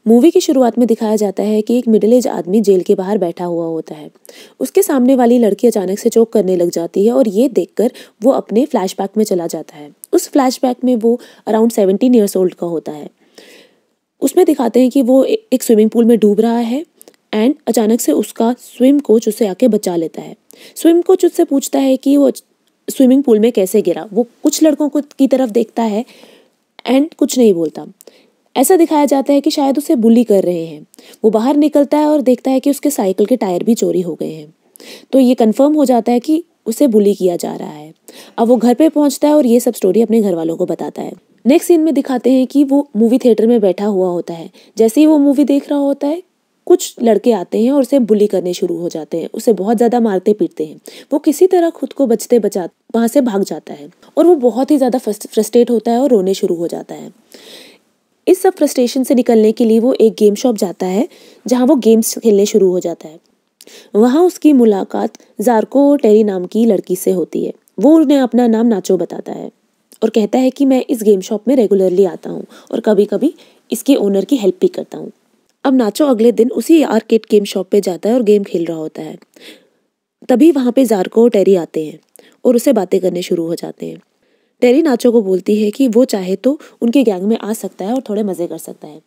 Movie की शुरुआत में दिखाया जाता है कि एक मिडिल एज आदमी जेल के बाहर बैठा हुआ होता है। उसके सामने वाली लड़की अचानक से चोक करने लग जाती है और ये देखकर वो अपने फ्लैशबैक में चला जाता है। उस फ्लैशबैक में वो अराउंड 17 ईयर्स ओल्ड का होता है। उसमें दिखाते हैं कि वो एक स्विमिंग पूल में डूब रहा है एंड अचानक से उसका स्विम कोच उसे आके बचा लेता है। स्विम कोच उससे पूछता है कि वो स्विमिंग पूल में कैसे गिरा। वो कुछ लड़कों को की तरफ देखता है एंड कुछ नहीं बोलता। ऐसा दिखाया जाता है कि शायद उसे बुली कर रहे हैं। वो बाहर निकलता है और देखता है कि उसके साइकिल के टायर भी चोरी हो गए हैं। तो ये कंफर्म हो जाता है कि उसे बुली किया जा रहा है। अब वो घर पे पहुंचता है और ये सब स्टोरी अपने घर वालों को बताता है। नेक्स्ट सीन में दिखाते हैं कि वो मूवी थिएटर में बैठा हुआ होता है। जैसे ही वो मूवी देख रहा होता है, कुछ लड़के आते हैं और उसे बुली करने शुरू हो जाते हैं। उसे बहुत ज़्यादा मारते पीटते हैं। वो किसी तरह खुद को बचते बचा वहाँ से भाग जाता है और वो बहुत ही ज़्यादा फ्रस्ट्रेट होता है और रोने शुरू हो जाता है। इस सब फ्रस्ट्रेशन से निकलने के लिए वो एक गेम शॉप जाता है जहाँ वो गेम्स खेलने शुरू हो जाता है। वहाँ उसकी मुलाकात ज़ार्को टेरी नाम की लड़की से होती है। वो उन्हें अपना नाम नाचो बताता है और कहता है कि मैं इस गेम शॉप में रेगुलरली आता हूँ और कभी कभी इसके ओनर की हेल्प भी करता हूँ। अब नाचो अगले दिन उसी आर्केड गेम शॉप पे जाता है और गेम खेल रहा होता है। तभी वहाँ पे ज़ार्को और टेरी आते हैं और उसे बातें करने शुरू हो जाते हैं। टेरी नाचो को बोलती है कि वो चाहे तो उनके गैंग में आ सकता है और थोड़े मज़े कर सकता है।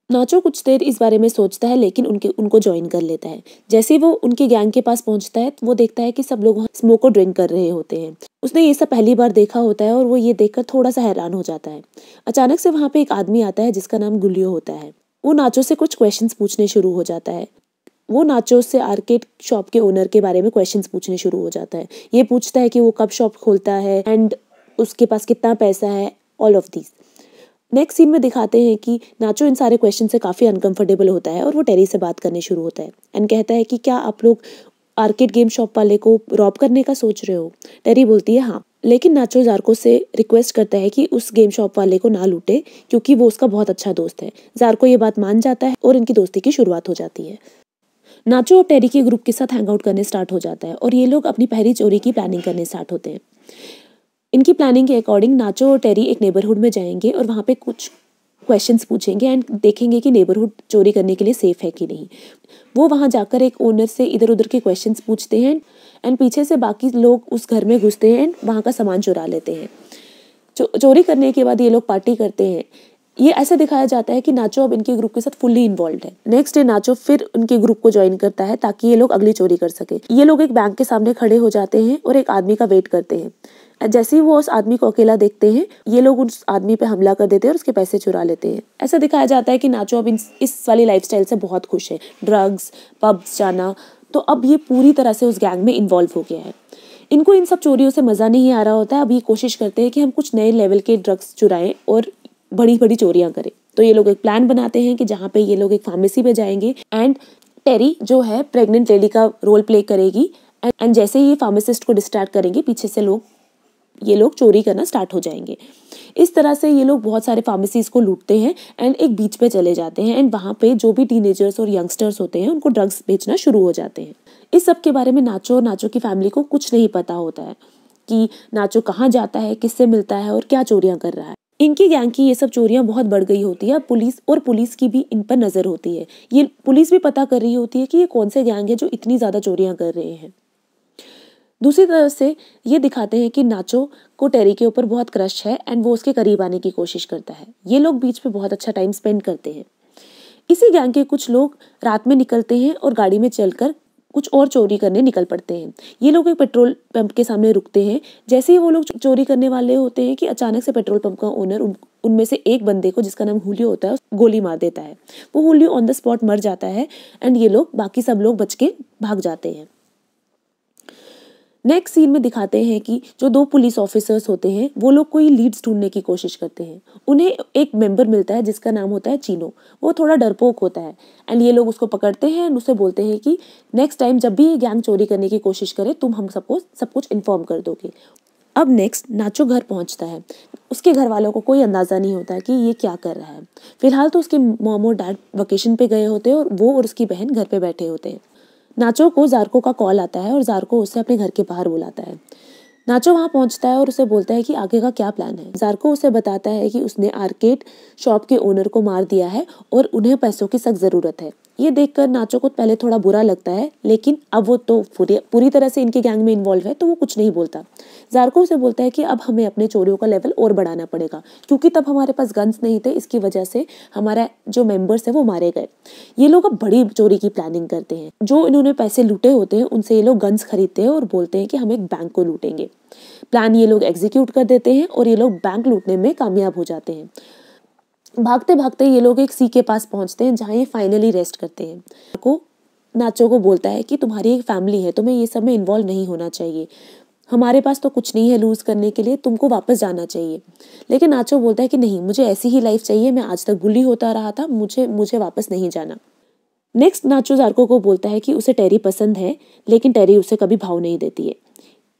नाचो कुछ देर इस बारे में सोचता है लेकिन उनको ज्वाइन कर लेता है। जैसे ही वो उनके गैंग के पास पहुंचता है वो देखता है कि सब लोग वहाँ स्मोक और ड्रिंक कर रहे होते हैं। उसने ये सब पहली बार देखा होता है और वो ये देखकर थोड़ा सा हैरान हो जाता है। अचानक से वहाँ पे एक आदमी आता है जिसका नाम गुलियो होता है। वो नाचो से कुछ क्वेश्चंस पूछने शुरू हो जाता है। वो नाचो से आर्केड शॉप के ओनर के बारे में क्वेश्चंस पूछने शुरू हो जाता है। ये पूछता है कि वो कब शॉप खोलता है एंड उसके पास कितना पैसा है, all of this. Next scene में दिखाते हैं कि नाचो इन सारे क्वेश्चन से काफ़ी अनकंफर्टेबल होता है और वो टेरी से बात करने शुरू होता है एंड कहता है कि क्या आप लोग आर्केड गेम शॉप वाले को रॉब करने का सोच रहे हो। टेरी बोलती है हाँ, लेकिन नाचो ज़ार्को से रिक्वेस्ट करता है कि उस गेम शॉप वाले को ना लूटे क्योंकि वो उसका बहुत अच्छा दोस्त है। ज़ार्को ये बात मान जाता है और इनकी दोस्ती की शुरुआत हो जाती है। नाचो और टेरी के ग्रुप के साथ हैंग आउट करने स्टार्ट हो जाता है और ये लोग अपनी पहली चोरी की प्लानिंग करने स्टार्ट होते हैं। इनकी प्लानिंग के अकॉर्डिंग नाचो और टेरी एक नेबरहुड में जाएंगे और वहाँ पे कुछ क्वेश्चंस पूछेंगे एंड देखेंगे कि नेबरहुड चोरी करने के लिए सेफ है कि नहीं। वो वहाँ जाकर एक ओनर से इधर उधर के क्वेश्चंस पूछते हैं एंड पीछे से बाकी लोग उस घर में घुसते हैं एंड वहाँ का सामान चुरा लेते हैं। चोरी करने के बाद ये लोग पार्टी करते हैं। ये ऐसा दिखाया जाता है कि नाचो अब इनके ग्रुप के साथ फुल्ली इन्वॉल्व है। नेक्स्ट डे नाचो फिर उनके ग्रुप को ज्वाइन करता है ताकि ये लोग अगली चोरी कर सके। ये लोग एक बैंक के सामने खड़े हो जाते हैं और एक आदमी का वेट करते हैं। जैसे ही वो उस आदमी को अकेला देखते हैं, ये लोग उस आदमी पे हमला कर देते हैं और उसके पैसे चुरा लेते हैं। ऐसा दिखाया जाता है कि नाचो अब इस वाली लाइफस्टाइल से बहुत खुश है। ड्रग्स, पब्स जाना, तो अब ये पूरी तरह से उस गैंग में इन्वॉल्व हो गया है। इनको इन सब चोरियों से मज़ा नहीं आ रहा होता है। अब ये कोशिश करते हैं कि हम कुछ नए लेवल के ड्रग्स चुराएं और बड़ी बड़ी चोरियां करें। तो ये लोग एक प्लान बनाते हैं कि जहाँ पे ये लोग एक फार्मेसी पे जाएंगे एंड टेरी जो है प्रेग्नेंट लेडी का रोल प्ले करेगी एंड जैसे ही ये फार्मासिस्ट को डिस्ट्रैक्ट करेंगे, पीछे से ये लोग चोरी करना स्टार्ट हो जाएंगे। इस तरह से ये लोग बहुत सारे फार्मेसीज को लूटते हैं एंड एक बीच पे चले जाते हैं एंड वहाँ पे जो भी टीनेजर्स और यंगस्टर्स होते हैं उनको ड्रग्स बेचना शुरू हो जाते हैं। इस सब के बारे में नाचो और नाचो की फैमिली को कुछ नहीं पता होता है कि नाचो कहाँ जाता है, किससे मिलता है और क्या चोरियां कर रहा है। इनकी गैंग की ये सब चोरियां बहुत बढ़ गई होती है। पुलिस की भी इन पर नजर होती है। ये पुलिस भी पता कर रही होती है कि ये कौन से गैंग है जो इतनी ज्यादा चोरियां कर रहे हैं। दूसरी तरफ से ये दिखाते हैं कि नाचो को टेरी के ऊपर बहुत क्रश है एंड वो उसके करीब आने की कोशिश करता है। ये लोग बीच पे बहुत अच्छा टाइम स्पेंड करते हैं। इसी गैंग के कुछ लोग रात में निकलते हैं और गाड़ी में चलकर कुछ और चोरी करने निकल पड़ते हैं। ये लोग एक पेट्रोल पंप के सामने रुकते हैं। जैसे ही वो लोग चोरी करने वाले होते हैं कि अचानक से पेट्रोल पंप का ओनर उनमें से एक बंदे को, जिसका नाम हुलियो होता है, गोली मार देता है। वो हुलियो ऑन द स्पॉट मर जाता है एंड ये लोग बाकी सब लोग बच के भाग जाते हैं। नेक्स्ट सीन में दिखाते हैं कि जो दो पुलिस ऑफिसर्स होते हैं वो लोग कोई लीड्स ढूंढने की कोशिश करते हैं। उन्हें एक मेंबर मिलता है जिसका नाम होता है चीनो। वो थोड़ा डरपोक होता है एंड ये लोग उसको पकड़ते हैं एंड उससे बोलते हैं कि नेक्स्ट टाइम जब भी ये गैंग चोरी करने की कोशिश करे तुम हम सबको सब कुछ इन्फॉर्म कर दोगे। अब नेक्स्ट नाचो घर पहुंचता है। उसके घर वालों को कोई अंदाजा नहीं होता कि ये क्या कर रहा है। फिलहाल तो उसके मॉम और डैड वेकेशन पे गए होते हैं और वो और उसकी बहन घर पे बैठे होते हैं। नाचो को ज़ार्को का कॉल आता है और ज़ार्को उससे अपने घर के बाहर बुलाता है। नाचो वहाँ पहुँचता है और उसे बोलता है कि आगे का क्या प्लान है। ज़ार्को उसे बताता है कि उसने आर्केड शॉप के ओनर को मार दिया है और उन्हें पैसों की सख्त ज़रूरत है। ये देखकर नाचो को पहले थोड़ा बुरा लगता है, लेकिन अब वो तो पूरी तरह से इनके गैंग में इन्वॉल्व है, तो वो कुछ नहीं बोलता। ज़ार्को उसे बोलता है कि अब हमें अपने चोरियों का लेवल और बढ़ाना पड़ेगा, क्योंकि तब हमारे पास गन्स नहीं थे, इसकी वजह से हमारा जो मेंबर्स है वो मारे गए। ये लोग अब बड़ी चोरी की प्लानिंग करते हैं। जो इन्होंने पैसे लूटे होते हैं उनसे ये लोग गन्स खरीदते हैं और बोलते हैं कि हम एक बैंक को लूटेंगे। प्लान ये लोग एग्जीक्यूट कर देते हैं और ये लोग बैंक लूटने में कामयाब हो जाते हैं। भागते भागते ये लोग एक सी के पास पहुंचते हैं, जहां ये फाइनली रेस्ट करते हैं। नाचो को बोलता है कि तुम्हारी एक फैमिली है, तुम्हें ये सब में इन्वॉल्व नहीं होना चाहिए, हमारे पास तो कुछ नहीं है लूज करने के लिए, तुमको वापस जाना चाहिए। लेकिन नाचो बोलता है कि नहीं, मुझे ऐसी ही लाइफ चाहिए, मैं आज तक बुली होता रहा था, मुझे वापस नहीं जाना। नेक्स्ट नाचो ज़ार्को को बोलता है कि उसे टेरी पसंद है, लेकिन टेरी उसे कभी भाव नहीं देती है।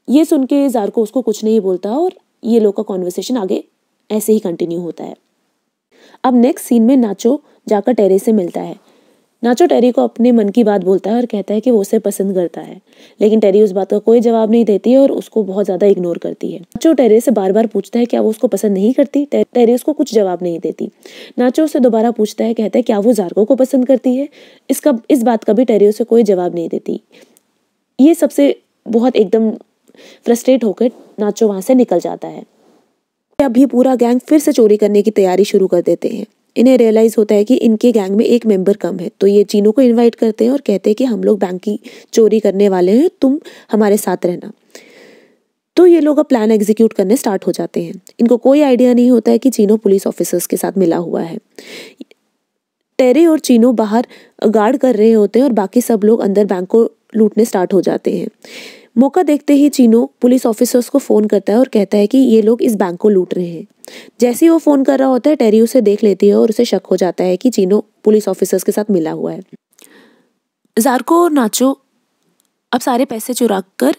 ये सुन के ज़ार्को उसको कुछ नहीं बोलता और ये लोग का कॉन्वर्सेशन आगे ऐसे ही कंटिन्यू होता है। अब नेक्स्ट सीन में नाचो जाकर टेरी से मिलता है। नाचो टेरी को अपने मन की बात बोलता है और कहता है कि वो उसे पसंद करता है, लेकिन टेरी उस बात का कोई जवाब नहीं देती है और उसको बहुत ज़्यादा इग्नोर करती है। नाचो टेरी से बार बार पूछता है क्या वो उसको पसंद नहीं करती। टेरी उसको कुछ जवाब नहीं देती। नाचो उसे दोबारा पूछता है, कहता है क्या वो ज़ार्को को पसंद करती है। इस बात का भी टेरी उसे कोई जवाब नहीं देती। ये सबसे बहुत एकदम फ्रस्ट्रेट होकर नाचो वहाँ से निकल जाता है। अभी पूरा गैंग फिर से चोरी करने की तैयारी शुरू कर देते हैं। इन्हें रियलाइज होता है कि इनके गैंग में एक मेंबर कम है, तो ये चीनू को इनवाइट करते हैं और कहते हैं कि हम लोग बैंक की चोरी करने वाले हैं, तुम हमारे साथ रहना। तो ये लोग अब प्लान एग्जीक्यूट करने स्टार्ट हो जाते हैं। इनको कोई आइडिया नहीं होता है कि चीनू पुलिस ऑफिसर्स के साथ मिला हुआ है। टेरी और चीनू बाहर गार्ड कर रहे होते हैं और बाकी सब लोग अंदर बैंक को लूटने स्टार्ट हो जाते हैं। मौका देखते ही चीनू पुलिस ऑफिसर्स को फोन करता है और कहता है कि ये लोग इस बैंक को लूट रहे हैं। जैसे ही वो फोन कर रहा होता है, टेरी उसे देख लेती है और उसे शक हो जाता है कि चीनू पुलिस ऑफिसर्स के साथ मिला हुआ है। ज़ार्को और नाचो अब सारे पैसे चुरा कर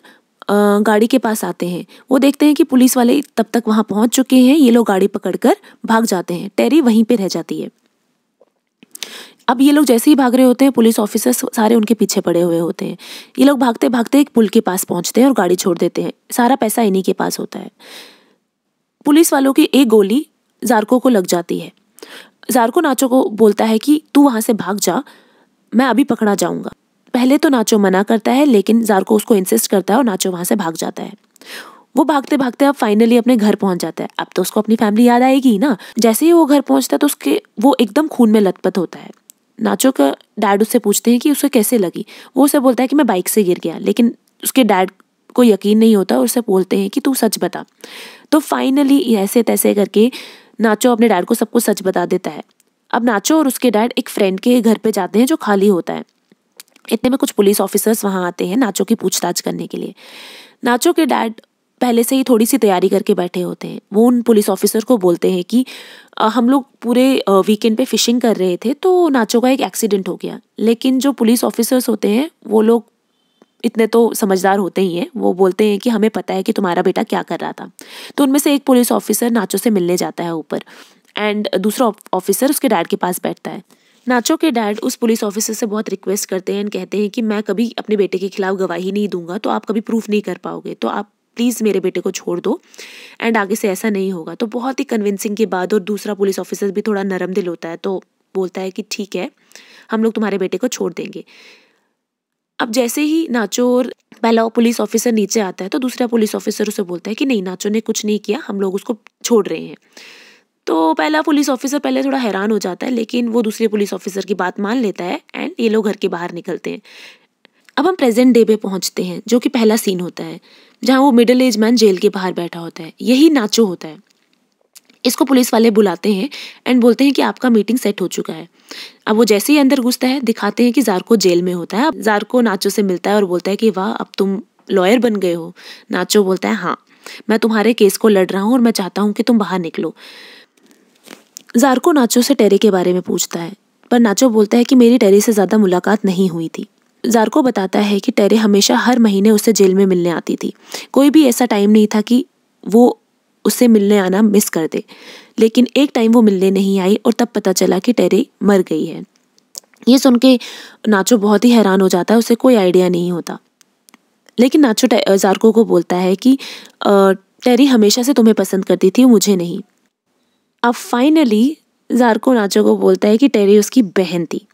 गाड़ी के पास आते हैं। वो देखते हैं कि पुलिस वाले तब तक वहां पहुंच चुके हैं। ये लोग गाड़ी पकड़कर भाग जाते हैं। टेरी वहीं पे रह जाती है। अब ये लोग जैसे ही भाग रहे होते हैं, पुलिस ऑफिसर्स सारे उनके पीछे पड़े हुए होते हैं। ये लोग भागते भागते एक पुल के पास पहुंचते हैं और गाड़ी छोड़ देते हैं। सारा पैसा इन्हीं के पास होता है। पुलिस वालों की एक गोली ज़ार्को को लग जाती है। ज़ार्को नाचो को बोलता है कि तू वहां से भाग जा, मैं अभी पकड़ा जाऊंगा। पहले तो नाचो मना करता है, लेकिन ज़ार्को उसको इंसिस्ट करता है और नाचो वहां से भाग जाता है। वो भागते भागते अब फाइनली अपने घर पहुंच जाता है। अब तो उसको अपनी फैमिली याद आएगी ना। जैसे ही वो घर पहुंचता है तो वो एकदम खून में लथपथ होता है। नाचो का डैड उससे पूछते हैं कि उसे कैसे लगी। वो उसे बोलता है कि मैं बाइक से गिर गया, लेकिन उसके डैड को यकीन नहीं होता और उससे बोलते हैं कि तू सच बता। तो फाइनली ऐसे तैसे करके नाचो अपने डैड को सब कुछ सच बता देता है। अब नाचो और उसके डैड एक फ्रेंड के घर पे जाते हैं जो खाली होता है। इतने में कुछ पुलिस ऑफिसर्स वहां आते हैं नाचो की पूछताछ करने के लिए। नाचो के डैड पहले से ही थोड़ी सी तैयारी करके बैठे होते हैं। वो उन पुलिस ऑफिसर को बोलते हैं कि हम लोग पूरे वीकेंड पे फिशिंग कर रहे थे, तो नाचो का एक एक्सीडेंट हो गया। लेकिन जो पुलिस ऑफिसर्स होते हैं वो लोग इतने तो समझदार होते ही हैं। वो बोलते हैं कि हमें पता है कि तुम्हारा बेटा क्या कर रहा था। तो उनमें से एक पुलिस ऑफिसर नाचो से मिलने जाता है ऊपर, एंड दूसरा ऑफिसर उसके डैड के पास बैठता है। नाचो के डैड उस पुलिस ऑफिसर से बहुत रिक्वेस्ट करते हैं, कहते हैं कि मैं कभी अपने बेटे के खिलाफ गवाही नहीं दूंगा, तो आप कभी प्रूफ नहीं कर पाओगे, तो आप प्लीज़ मेरे बेटे को छोड़ दो एंड आगे से ऐसा नहीं होगा। तो बहुत ही कन्विंसिंग के बाद, और दूसरा पुलिस ऑफिसर भी थोड़ा नरम दिल होता है, तो बोलता है कि ठीक है, हम लोग तुम्हारे बेटे को छोड़ देंगे। अब जैसे ही नाचो और पहला पुलिस ऑफिसर नीचे आता है, तो दूसरा पुलिस ऑफिसर उसे बोलता है कि नहीं, नाचो ने कुछ नहीं किया, हम लोग उसको छोड़ रहे हैं। तो पहला पुलिस ऑफिसर पहले थोड़ा हैरान हो जाता है, लेकिन वो दूसरे पुलिस ऑफिसर की बात मान लेता है एंड ये लोग घर के बाहर निकलते हैं। अब हम प्रेजेंट डे पे पहुंचते हैं, जो कि पहला सीन होता है, जहां वो मिडिल एज मैन जेल के बाहर बैठा होता है। यही नाचो होता है। इसको पुलिस वाले बुलाते हैं एंड बोलते हैं कि आपका मीटिंग सेट हो चुका है। अब वो जैसे ही अंदर घुसता है, दिखाते हैं कि ज़ार्को जेल में होता है। अब ज़ार्को नाचो से मिलता है और बोलता है कि वाह, अब तुम लॉयर बन गए हो। नाचो बोलता है हाँ, मैं तुम्हारे केस को लड़ रहा हूँ और मैं चाहता हूँ कि तुम बाहर निकलो। ज़ार्को नाचो से टेरी के बारे में पूछता है, पर नाचो बोलता है कि मेरी टेरी से ज़्यादा मुलाकात नहीं हुई थी। ज़ार्को बताता है कि टेरी हमेशा हर महीने उससे जेल में मिलने आती थी। कोई भी ऐसा टाइम नहीं था कि वो उससे मिलने आना मिस कर दे, लेकिन एक टाइम वो मिलने नहीं आई और तब पता चला कि टेरी मर गई है। ये सुन के नाचो बहुत ही हैरान हो जाता है, उसे कोई आइडिया नहीं होता। लेकिन नाचो ज़ार्को को बोलता है कि टेरी हमेशा से तुम्हें पसंद करती थी, मुझे नहीं। अब फाइनली ज़ार्को नाचो को बोलता है कि टेरी उसकी बहन थी।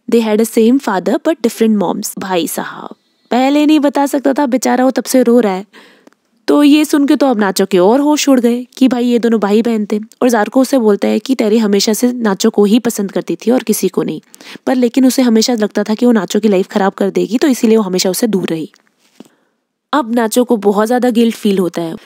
They had a same father but different moms. भाई साहब, पहले नहीं बता सकता था, बेचारा वो तब से रो रहा है। तो ये सुन के तो अब नाचो के और होश उड़ गए कि भाई ये दोनों भाई बहन थे। और ज़ार्को उसे बोलता है कि टेरी हमेशा से नाचो को ही पसंद करती थी और किसी को नहीं, पर लेकिन उसे हमेशा लगता था कि वो नाचो की लाइफ खराब कर देगी, तो इसीलिए वो हमेशा उससे दूर रही। अब नाचो को बहुत ज़्यादा गिल्ट फील होता है।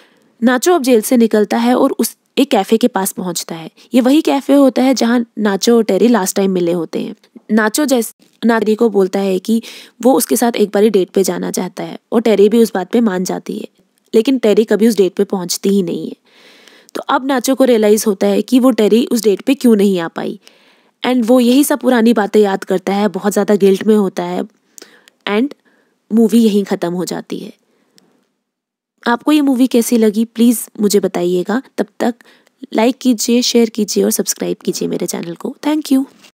नाचो अब जेल से निकलता है और उस एक कैफ़े के पास पहुंचता है। ये वही कैफ़े होता है जहां नाचो और टेरी लास्ट टाइम मिले होते हैं। नाचो टेरी को बोलता है कि वो उसके साथ एक बारी डेट पे जाना चाहता है और टेरी भी उस बात पे मान जाती है, लेकिन टेरी कभी उस डेट पे पहुंचती ही नहीं है। तो अब नाचो को रियलाइज़ होता है कि वो टेरी उस डेट पे क्यों नहीं आ पाई, एंड वो यही सब पुरानी बातें याद करता है, बहुत ज़्यादा गिल्ट में होता है, एंड मूवी यहीं ख़त्म हो जाती है। आपको ये मूवी कैसी लगी प्लीज़ मुझे बताइएगा। तब तक लाइक कीजिए, शेयर कीजिए और सब्सक्राइब कीजिए मेरे चैनल को। Thank you.